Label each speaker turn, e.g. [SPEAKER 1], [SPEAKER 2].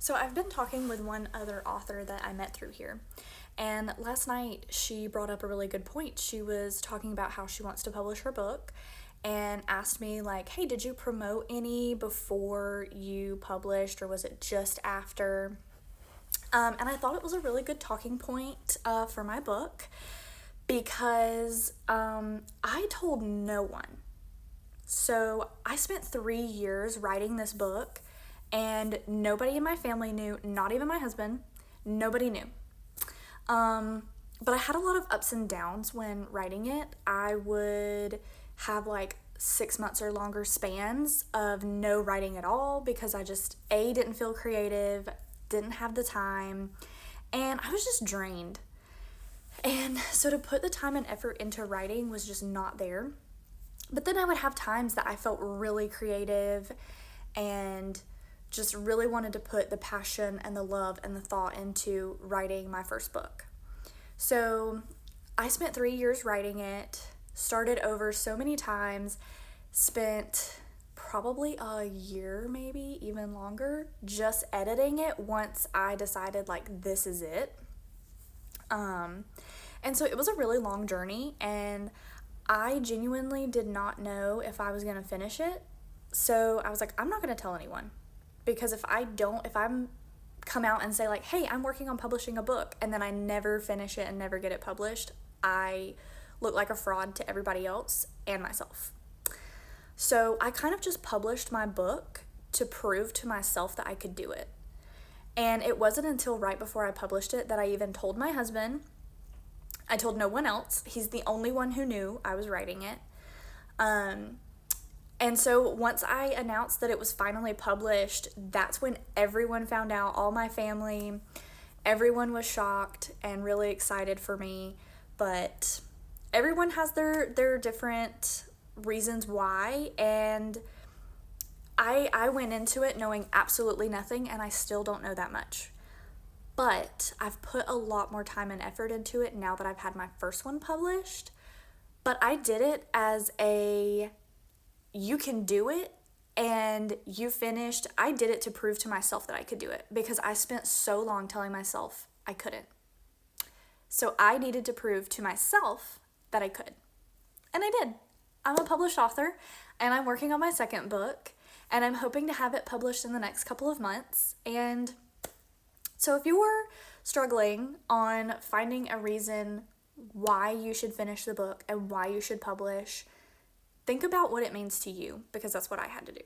[SPEAKER 1] So I've been talking with one other author that I met through here. And last night she brought up a really good point. She was talking about how she wants to publish her book and asked me like, "Hey, did you promote any before you published or was it just after?" And I thought it was a really good talking point for my book because I told no one. So I spent 3 years writing this book, and nobody in my family knew, not even my husband. Nobody knew. But I had a lot of ups and downs when writing it. I would have like 6 months or longer spans of no writing at all because I just, A, didn't feel creative, didn't have the time, and I was just drained. And so to put the time and effort into writing was just not there. But then I would have times that I felt really creative and just really wanted to put the passion and the love and the thought into writing my first book. So I spent 3 years writing it, started over so many times, spent probably a year, maybe even longer, just editing it once I decided like this is it. And so it was a really long journey, and I genuinely did not know if I was going to finish it. So I was like, I'm not going to tell anyone, because if I'm come out and say like, "Hey, I'm working on publishing a book," and then I never finish it and never get it published, I look like a fraud to everybody else and myself. So I kind of just published my book to prove to myself that I could do it. And it wasn't until right before I published it that I even told my husband. I told no one else. He's the only one who knew I was writing it. And so once I announced that it was finally published, that's when everyone found out, all my family, everyone was shocked and really excited for me. But everyone has their different reasons why, and I went into it knowing absolutely nothing, and I still don't know that much. But I've put a lot more time and effort into it now that I've had my first one published. But I did it as you can do it and you finished. I did it to prove to myself that I could do it because I spent so long telling myself I couldn't. So I needed to prove to myself that I could. And I did. I'm a published author, and I'm working on my second book, and I'm hoping to have it published in the next couple of months. And so if you're struggling on finding a reason why you should finish the book and why you should publish, think about what it means to you, because that's what I had to do.